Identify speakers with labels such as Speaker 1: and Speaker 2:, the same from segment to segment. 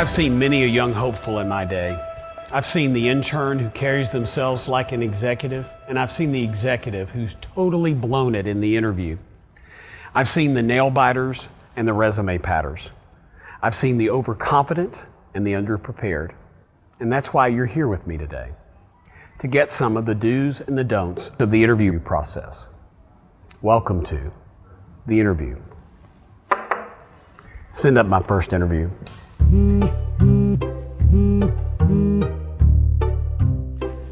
Speaker 1: I've seen many a young hopeful in my day. I've seen the intern who carries themselves like an executive, and I've seen the executive who's totally blown it in the interview. I've seen the nail biters and the resume patters. I've seen the overconfident and the underprepared. And that's why you're here with me today, to get some of the do's and the don'ts of the interview process. Welcome to the interview. Send up my first interview.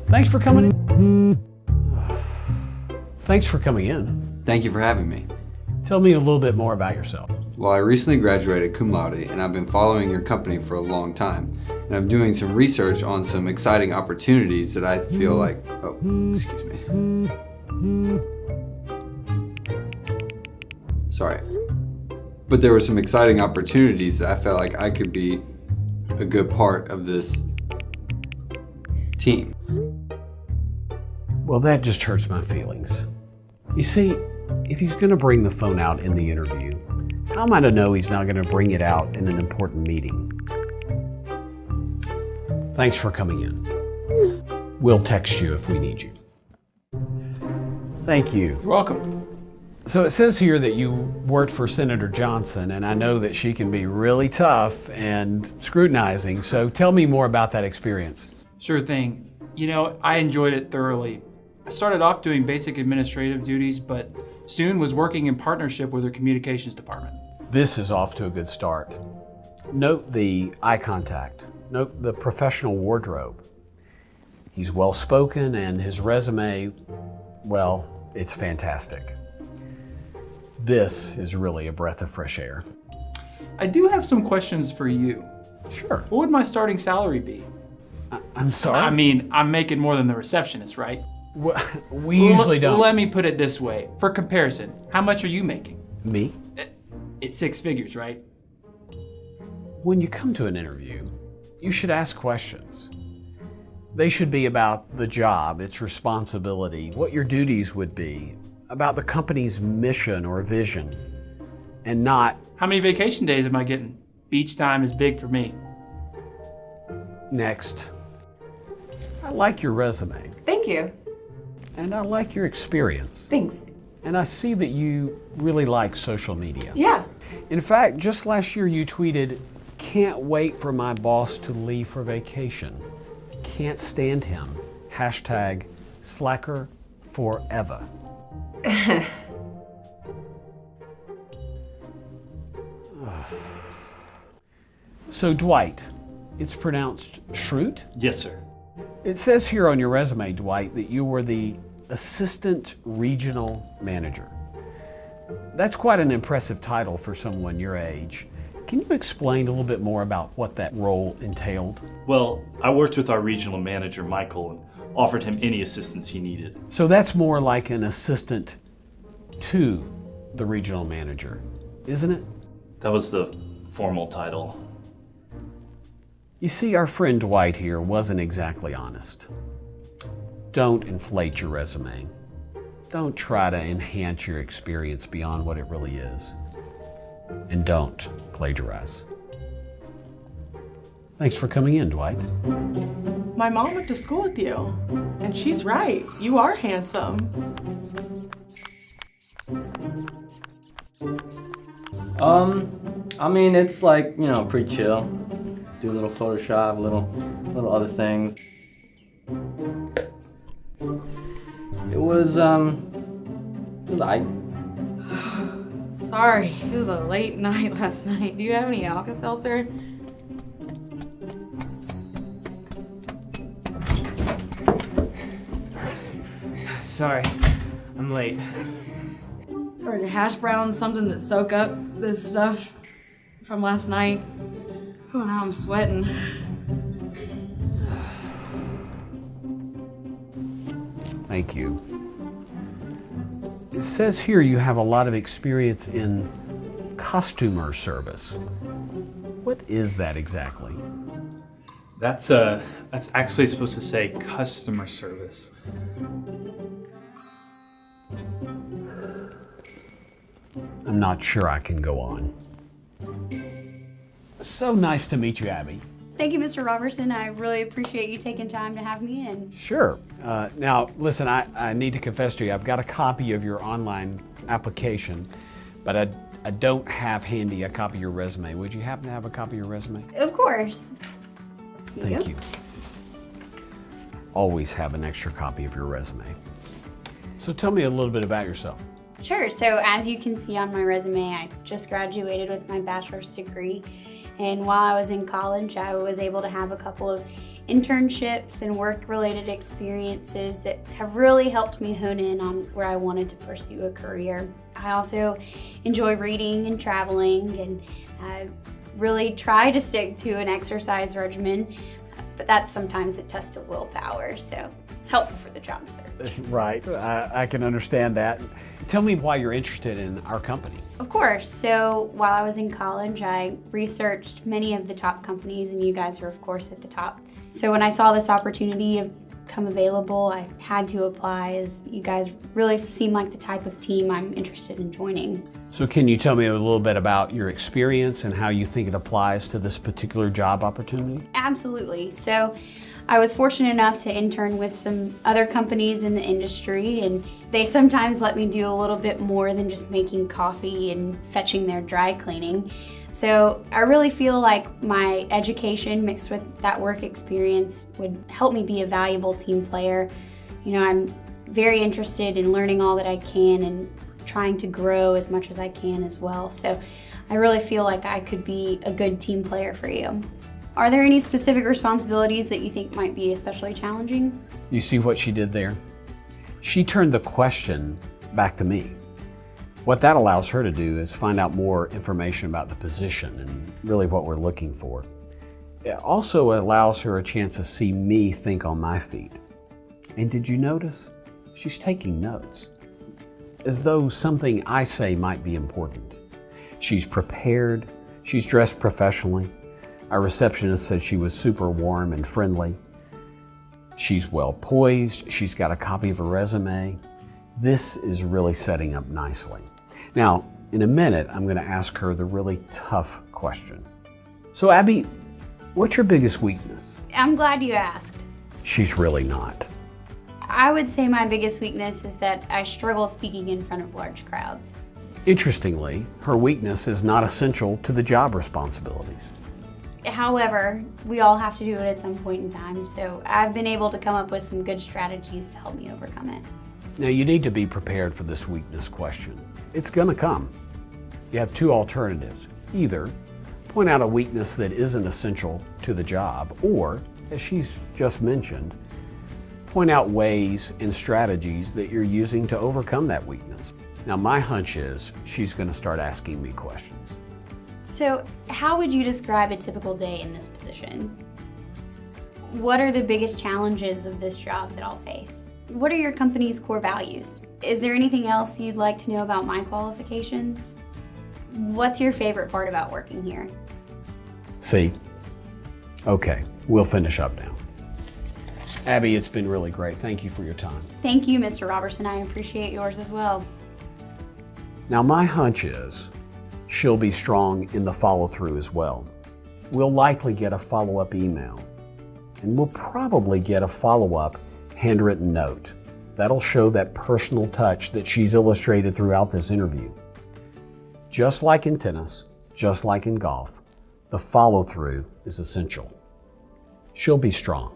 Speaker 1: Thanks for coming in. Thanks for coming in.
Speaker 2: Thank you for having me.
Speaker 1: Tell me a little bit more about yourself.
Speaker 2: Well, I recently graduated cum laude, and I've been following your company for a long time. And I'm doing some research on some exciting opportunities that I feel like, excuse me. Sorry. But there were some exciting opportunities that I felt like I could be a good part of this team.
Speaker 1: Well, that just hurts my feelings. You see, if he's going to bring the phone out in the interview, how am I to know he's not going to bring it out in an important meeting? Thanks for coming in. We'll text you if we need you. Thank you.
Speaker 3: You're welcome.
Speaker 1: So it says here that you worked for Senator Johnson, and I know that she can be really tough and scrutinizing. So tell me more about that experience.
Speaker 3: Sure thing. You know, I enjoyed it thoroughly. I started off doing basic administrative duties, but soon was working in partnership with her communications department.
Speaker 1: This is off to a good start. Note the eye contact. Note the professional wardrobe. He's well-spoken, and his resume, well, it's fantastic. This is really a breath of fresh air.
Speaker 3: I do have some questions for you.
Speaker 1: Sure.
Speaker 3: What would my starting salary be?
Speaker 1: I'm sorry?
Speaker 3: I mean, I'm making more than the receptionist, right?
Speaker 1: We usually don't.
Speaker 3: Let me put it this way. For comparison, how much are you making?
Speaker 1: Me?
Speaker 3: It's 6 figures, right?
Speaker 1: When you come to an interview, you should ask questions. They should be about the job, its responsibility, what your duties would be, about the company's mission or vision, and not,
Speaker 3: How many vacation days am I getting? Beach time is big for me.
Speaker 1: next. I like your resume,
Speaker 4: Thank you.
Speaker 1: and I like your experience,
Speaker 4: Thanks.
Speaker 1: and I see that you really like social media.
Speaker 4: Yeah.
Speaker 1: In fact, just last year you tweeted, "Can't wait for my boss to leave for vacation. Can't stand him. Hashtag slacker forever." So Dwight, it's pronounced Schrute?
Speaker 5: Yes, sir.
Speaker 1: It says here on your resume, Dwight, that you were the Assistant Regional Manager. That's quite an impressive title for someone your age. Can you explain a little bit more about what that role entailed?
Speaker 5: Well, I worked with our regional manager, Michael, and offered him any assistance he needed.
Speaker 1: So that's more like an assistant to the regional manager, isn't it?
Speaker 5: That was the formal title.
Speaker 1: You see, our friend Dwight here wasn't exactly honest. Don't inflate your resume. Don't try to enhance your experience beyond what it really is. And don't plagiarize. Thanks for coming in, Dwight.
Speaker 4: My mom went to school with you, and she's right. You are handsome.
Speaker 6: I mean, it's like, you know, pretty chill. Do a little Photoshop, little other things. It was I.
Speaker 7: Sorry, it was a late night last night. Do you have any Alka-Seltzer?
Speaker 3: Sorry, I'm late.
Speaker 7: Or hash browns, something that soak up this stuff from last night. Oh, now I'm sweating.
Speaker 1: Thank you. It says here you have a lot of experience in customer service. What is that exactly?
Speaker 5: That's actually supposed to say customer service.
Speaker 1: I'm not sure I can go on. so nice to meet you, Abby.
Speaker 8: Thank you, Mr. Roberson. I really appreciate you taking time to have me in.
Speaker 1: Sure. Now, listen, I need to confess to you, I've got a copy of your online application, but I don't have handy a copy of your resume. Would you happen to have a copy of your resume?
Speaker 8: Of course.
Speaker 1: Thank you. Always have an extra copy of your resume. So tell me a little bit about yourself.
Speaker 8: Sure. So as you can see on my resume, I just graduated with my bachelor's degree. And while I was in college, I was able to have a couple of internships and work-related experiences that have really helped me hone in on where I wanted to pursue a career. I also enjoy reading and traveling, and I really try to stick to an exercise regimen, but that's sometimes a test of willpower, so it's helpful for the job search.
Speaker 1: Right, I can understand that. Tell me why you're interested in our company.
Speaker 8: Of course. So while I was in college, I researched many of the top companies, and you guys are, of course, at the top. So when I saw this opportunity come available, I had to apply, as you guys really seem like the type of team I'm interested in joining.
Speaker 1: So can you tell me a little bit about your experience and how you think it applies to this particular job opportunity?
Speaker 8: Absolutely. So I was fortunate enough to intern with some other companies in the industry, and they sometimes let me do a little bit more than just making coffee and fetching their dry cleaning. So I really feel like my education mixed with that work experience would help me be a valuable team player. You know, I'm very interested in learning all that I can and trying to grow as much as I can as well. So I really feel like I could be a good team player for you. Are there any specific responsibilities that you think might be especially challenging?
Speaker 1: You see what she did there? She turned the question back to me. What that allows her to do is find out more information about the position and really what we're looking for. It also allows her a chance to see me think on my feet. And did you notice? She's taking notes, as though something I say might be important. She's prepared, she's dressed professionally. Our receptionist said she was super warm and friendly. She's well poised, she's got a copy of a resume. This is really setting up nicely. Now, in a minute, I'm going to ask her the really tough question. So Abby, what's your biggest weakness?
Speaker 8: I'm glad you asked.
Speaker 1: She's really not.
Speaker 8: I would say my biggest weakness is that I struggle speaking in front of large crowds.
Speaker 1: Interestingly, her weakness is not essential to the job responsibilities.
Speaker 8: However, we all have to do it at some point in time, so I've been able to come up with some good strategies to help me overcome it.
Speaker 1: Now, you need to be prepared for this weakness question. It's going to come. You have two alternatives. Either point out a weakness that isn't essential to the job, or, as she's just mentioned, point out ways and strategies that you're using to overcome that weakness. Now, my hunch is she's going to start asking me questions.
Speaker 8: So, how would you describe a typical day in this position? What are the biggest challenges of this job that I'll face? What are your company's core values? Is there anything else you'd like to know about my qualifications? What's your favorite part about working here?
Speaker 1: See? Okay, we'll finish up now. Abby, it's been really great. Thank you for your time.
Speaker 8: Thank you, Mr. Roberson. I appreciate yours as well.
Speaker 1: Now, my hunch is she'll be strong in the follow-through as well. We'll likely get a follow-up email, and we'll probably get a follow-up handwritten note. That'll show that personal touch that she's illustrated throughout this interview. Just like in tennis, just like in golf, the follow-through is essential. She'll be strong.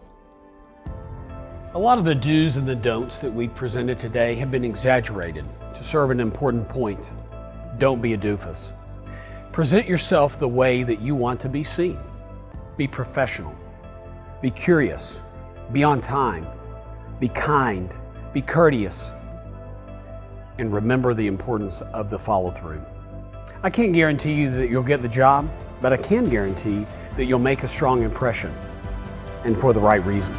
Speaker 1: A lot of the do's and the don'ts that we presented today have been exaggerated to serve an important point. Don't be a doofus. Present yourself the way that you want to be seen. Be professional. Be curious. Be on time. Be kind. Be courteous. And remember the importance of the follow-through. I can't guarantee you that you'll get the job, but I can guarantee that you'll make a strong impression, and for the right reasons.